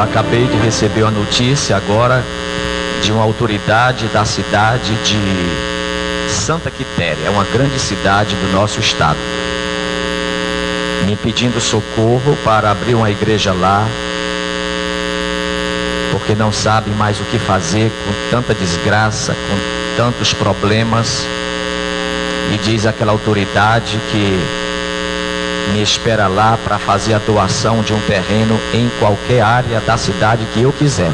acabei de receber uma notícia agora de uma autoridade da cidade de Santa Quitéria, é uma grande cidade do nosso estado, me pedindo socorro para abrir uma igreja lá, porque não sabe mais o que fazer com tanta desgraça, com tantos problemas. E diz aquela autoridade que me espera lá para fazer a doação de um terreno em qualquer área da cidade que eu quiser,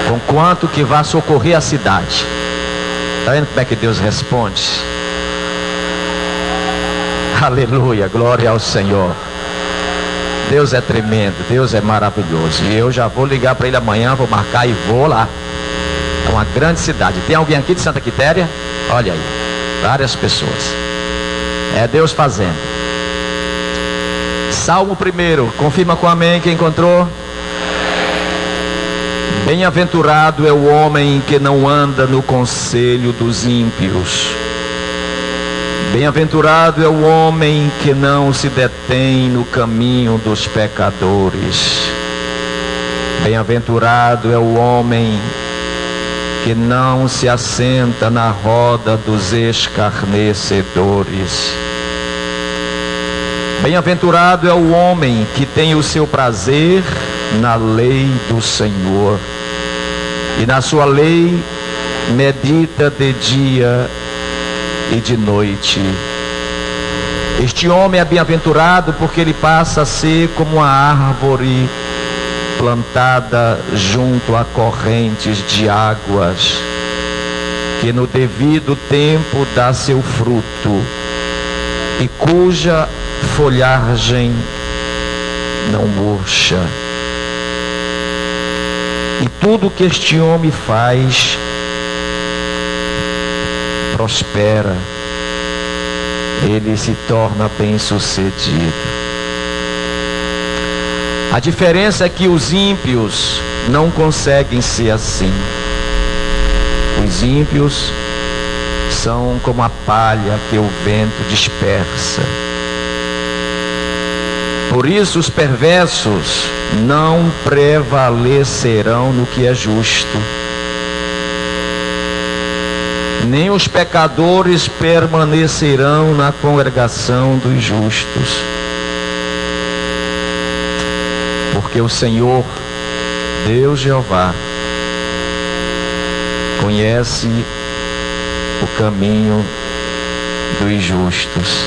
com quanto que vá socorrer a cidade. Está vendo como é que Deus responde? Aleluia, glória ao Senhor. Deus é tremendo, Deus é maravilhoso. E eu já vou ligar para ele amanhã, vou marcar e vou lá. É uma grande cidade. Tem alguém aqui de Santa Quitéria? Olha aí, várias pessoas. É Deus fazendo. Salmo 1, confirma com amém quem encontrou. Bem-aventurado é o homem que não anda no conselho dos ímpios. Bem-aventurado é o homem que não se detém no caminho dos pecadores. Bem-aventurado é o homem que não se assenta na roda dos escarnecedores. Bem-aventurado é o homem que tem o seu prazer na lei do Senhor, e na sua lei medita de dia e de noite. Este homem é bem-aventurado porque ele passa a ser como uma árvore plantada junto a correntes de águas, que no devido tempo dá seu fruto, e cuja folhagem não murcha. E tudo que este homem faz prospera, ele se torna bem-sucedido. A diferença é que os ímpios não conseguem ser assim. Os ímpios são como a palha que o vento dispersa. Por isso os perversos não prevalecerão no que é justo, nem os pecadores permanecerão na congregação dos justos. Porque o Senhor, Deus Jeová, conhece o caminho dos justos.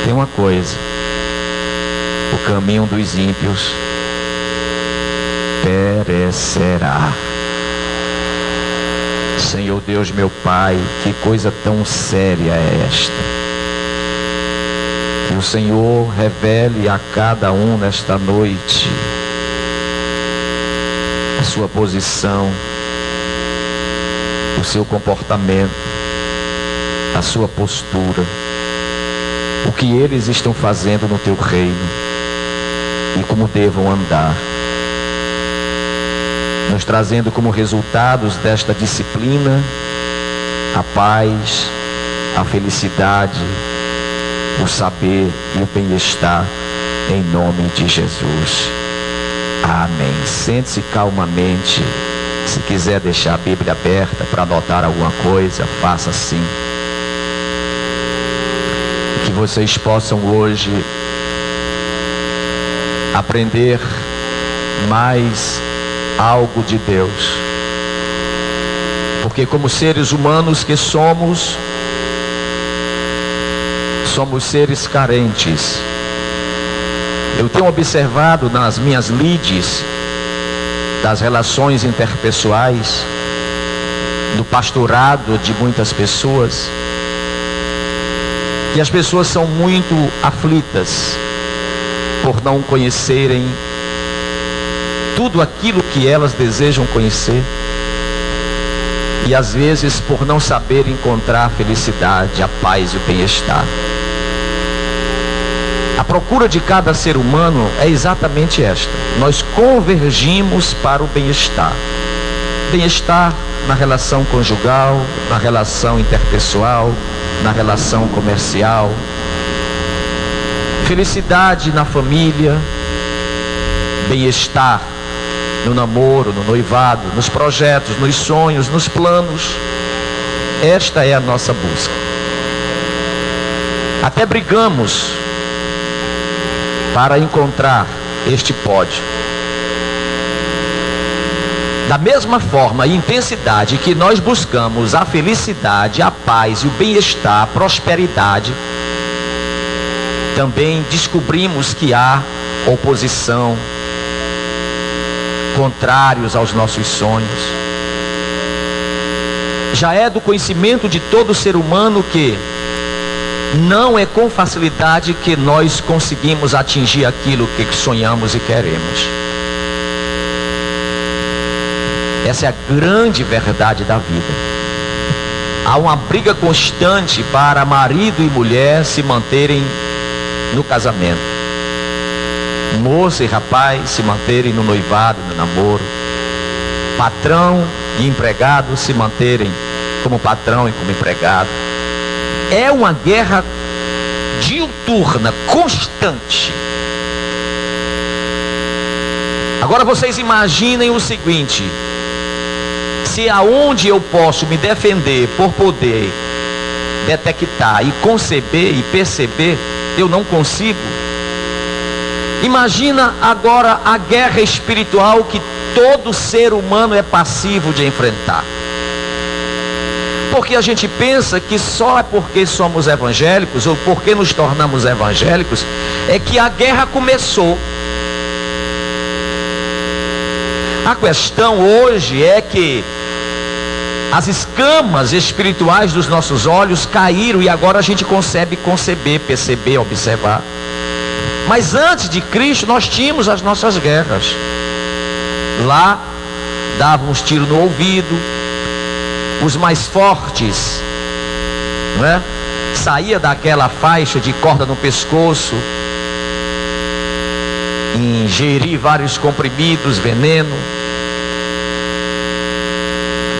Tem uma coisa: o caminho dos ímpios perecerá. Senhor Deus, meu Pai, que coisa tão séria é esta? Que o Senhor revele a cada um nesta noite a sua posição, o seu comportamento, a sua postura, o que eles estão fazendo no teu reino e como devam andar, nos trazendo como resultados desta disciplina a paz, a felicidade, o saber e o bem-estar, em nome de Jesus. Amém. Sente-se calmamente. Se quiser deixar a Bíblia aberta para anotar alguma coisa, faça assim. Que vocês possam hoje aprender mais algo de Deus, porque como seres humanos que somos seres carentes. Eu tenho observado nas minhas lides das relações interpessoais, do pastorado de muitas pessoas, que as pessoas são muito aflitas por não conhecerem tudo aquilo que elas desejam conhecer, e às vezes por não saber encontrar a felicidade, a paz e o bem-estar. A procura de cada ser humano é exatamente esta: nós convergimos para o bem-estar. Bem-estar na relação conjugal, na relação interpessoal, na relação comercial. Felicidade na família, bem-estar no namoro, no noivado, nos projetos, nos sonhos, nos planos. Esta é a nossa busca. Até brigamos para encontrar este pódio. Da mesma forma e intensidade que nós buscamos a felicidade, a paz e o bem-estar, a prosperidade, também descobrimos que há oposição, contrários aos nossos sonhos. Já é do conhecimento de todo ser humano que não é com facilidade que nós conseguimos atingir aquilo que sonhamos e queremos. Essa é a grande verdade da vida. Há uma briga constante para marido e mulher se manterem no casamento. Moça e rapaz se manterem no noivado, no namoro. Patrão e empregado se manterem como patrão e como empregado. É uma guerra diuturna, constante. Agora vocês imaginem o seguinte: se aonde eu posso me defender por poder detectar e conceber e perceber, eu não consigo. Imagina agora a guerra espiritual que todo ser humano é passivo de enfrentar. Porque a gente pensa que só é porque somos evangélicos ou porque nos tornamos evangélicos é que a guerra começou. A questão hoje é que as escamas espirituais dos nossos olhos caíram e agora a gente consegue conceber, perceber, observar. Mas antes de Cristo nós tínhamos as nossas guerras. Lá dávamos tiro no ouvido, os mais fortes, não é? Saía daquela faixa de corda no pescoço, ingerir vários comprimidos, veneno.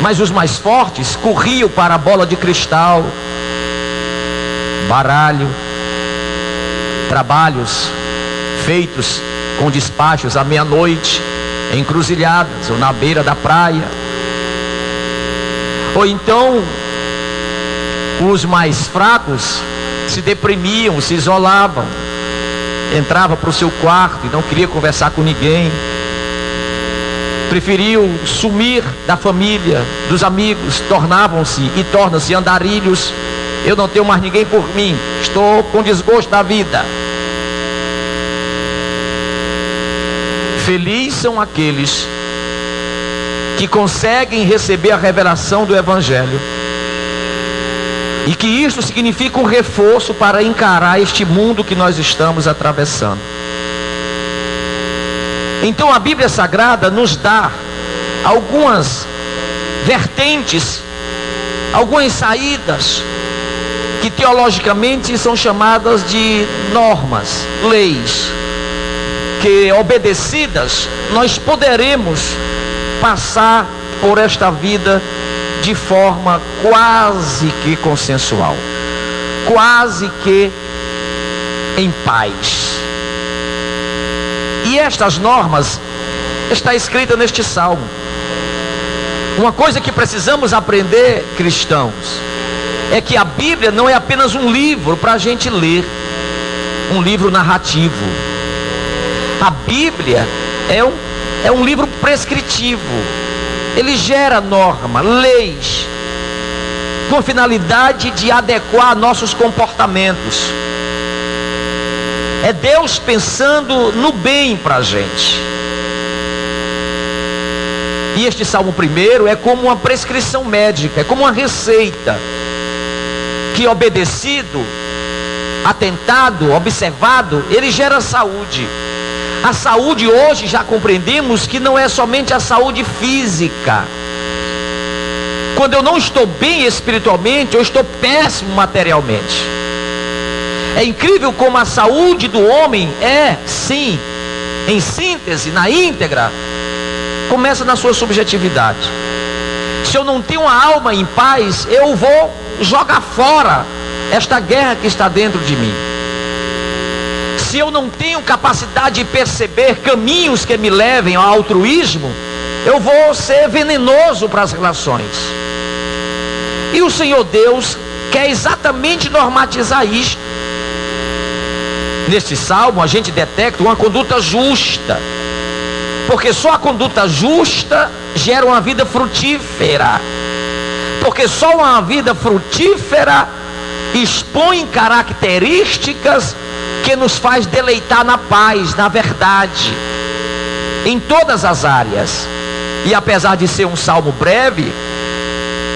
Mas os mais fortes corriam para a bola de cristal, baralho, trabalhos feitos com despachos à meia-noite, encruzilhadas ou na beira da praia. Ou então os mais fracos se deprimiam, se isolavam, entrava para o seu quarto e não queria conversar com ninguém, preferiam sumir da família, dos amigos, tornavam-se e tornam-se andarilhos. Eu não tenho mais ninguém por mim, estou com desgosto da vida. Felizes são aqueles que conseguem receber a revelação do Evangelho e que isso significa um reforço para encarar este mundo que nós estamos atravessando. Então a Bíblia Sagrada nos dá algumas vertentes, algumas saídas que teologicamente são chamadas de normas, leis, que obedecidas nós poderemos passar por esta vida de forma quase que consensual, quase que em paz. E estas normas está escrita neste salmo. Uma coisa que precisamos aprender, cristãos, é que a Bíblia não é apenas um livro para a gente ler, um livro narrativo. A Bíblia é um livro prescritivo. Ele gera norma, leis, com a finalidade de adequar nossos comportamentos. É Deus pensando no bem para a gente. E este Salmo 1 é como uma prescrição médica, é como uma receita, que obedecido, atentado, observado, ele gera saúde. A saúde hoje já compreendemos que não é somente a saúde física. Quando eu não estou bem espiritualmente, eu estou péssimo materialmente. É incrível como a saúde do homem é, sim, em síntese, na íntegra, começa na sua subjetividade. Se eu não tenho uma alma em paz, eu vou jogar fora esta guerra que está dentro de mim. se eu não tenho capacidade de perceber caminhos que me levem ao altruísmo, eu vou ser venenoso para as relações. E o Senhor Deus quer exatamente normatizar isto. Neste salmo a gente detecta uma conduta justa, porque só a conduta justa gera uma vida frutífera, porque só uma vida frutífera expõe características que nos faz deleitar na paz, na verdade, em todas as áreas. E apesar de ser um salmo breve,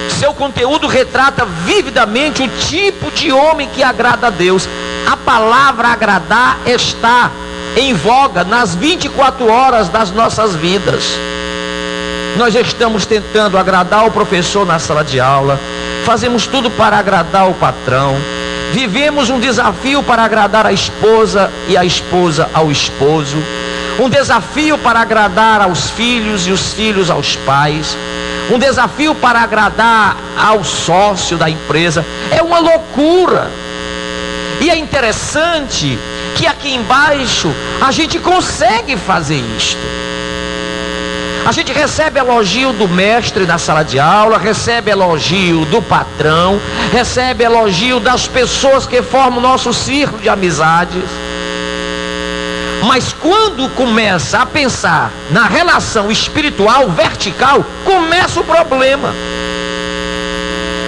seu conteúdo retrata vividamente o tipo de homem que agrada a Deus. A palavra agradar está em voga nas 24 horas das nossas vidas. Nós estamos tentando agradar o professor na sala de aula, fazemos tudo para agradar o patrão, vivemos um desafio para agradar a esposa e a esposa ao esposo, um desafio para agradar aos filhos e os filhos aos pais, um desafio para agradar ao sócio da empresa. É uma loucura. E é interessante que aqui embaixo a gente consegue fazer isto. A gente recebe elogio do mestre na sala de aula, recebe elogio do patrão, recebe elogio das pessoas que formam o nosso círculo de amizades. Mas quando começa a pensar na relação espiritual vertical, começa o problema.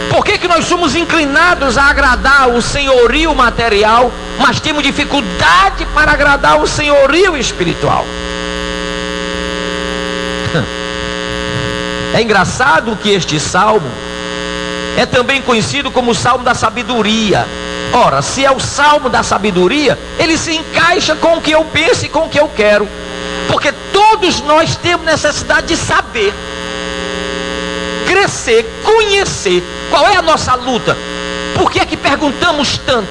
Por que nós somos inclinados a agradar o senhorio material, mas temos dificuldade para agradar o senhorio espiritual? É engraçado que este salmo é também conhecido como o salmo da sabedoria. Ora, se é o salmo da sabedoria, ele se encaixa com o que eu penso e com o que eu quero, porque todos nós temos necessidade de saber, crescer, conhecer. Qual é a nossa luta? Por que é que perguntamos tanto?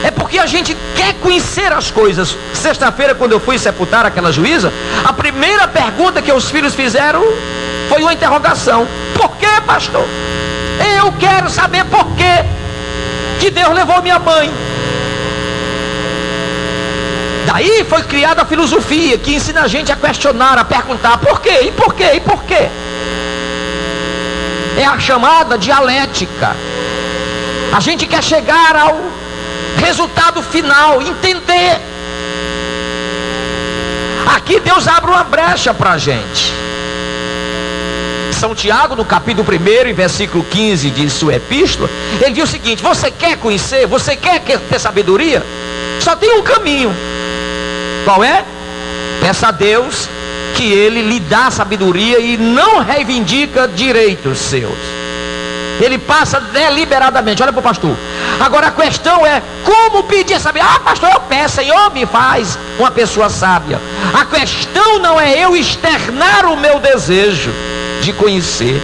É porque a gente quer conhecer as coisas. Sexta-feira, quando eu fui sepultar aquela juíza, a primeira pergunta que os filhos fizeram foi uma interrogação: por que, pastor? Eu quero saber por quê que Deus levou minha mãe. Daí foi criada a filosofia, que ensina a gente a questionar, a perguntar por quê, e por quê, e por quê. É a chamada dialética. A gente quer chegar ao resultado final, entender. Aqui Deus abre uma brecha para a gente. São Tiago, no capítulo 1, em versículo 15 de sua epístola, ele diz o seguinte: você quer conhecer, você quer ter sabedoria? Só tem um caminho. Qual é? Peça a Deus que Ele lhe dá sabedoria e não reivindica direitos seus. Ele passa deliberadamente. Olha para o pastor. Agora a questão é como pedir sabedoria. Ah, pastor, eu peço, Senhor, me faz uma pessoa sábia. A questão não é eu externar o meu desejo de conhecer.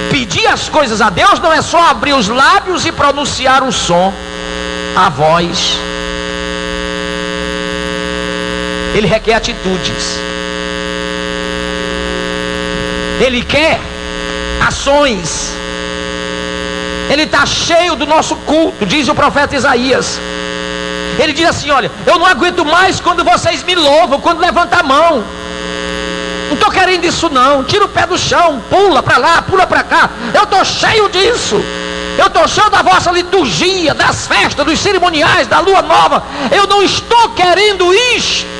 Pedir as coisas a Deus não é só abrir os lábios e pronunciar o som, a voz. Ele requer atitudes. Ele quer ações. Ele está cheio do nosso culto, diz o profeta Isaías. Ele diz assim: olha, eu não aguento mais quando vocês me louvam, quando levantam a mão. Não estou querendo isso não. Tira o pé do chão, pula para lá, pula para cá. Eu estou cheio disso. Eu estou cheio da vossa liturgia, das festas, dos cerimoniais, da lua nova. Eu não estou querendo isto.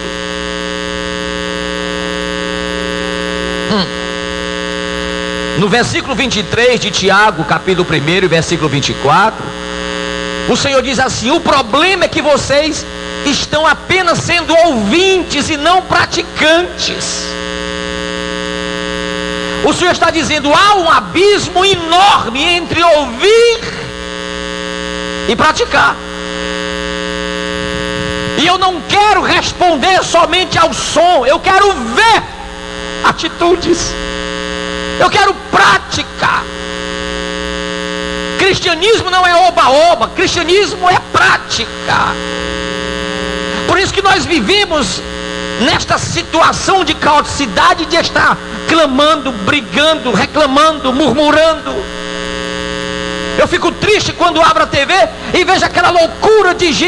No versículo 23 de Tiago, capítulo 1, versículo 24, o Senhor diz assim: o problema é que vocês estão apenas sendo ouvintes e não praticantes. O Senhor está dizendo: há um abismo enorme entre ouvir e praticar. E eu não quero responder somente ao som, eu quero ver atitudes. Eu quero prática. Cristianismo não é oba-oba, cristianismo é prática. Por isso que nós vivemos nesta situação de caoticidade, de estar clamando, brigando, reclamando, murmurando. Eu fico triste quando abro a TV e vejo aquela loucura de gente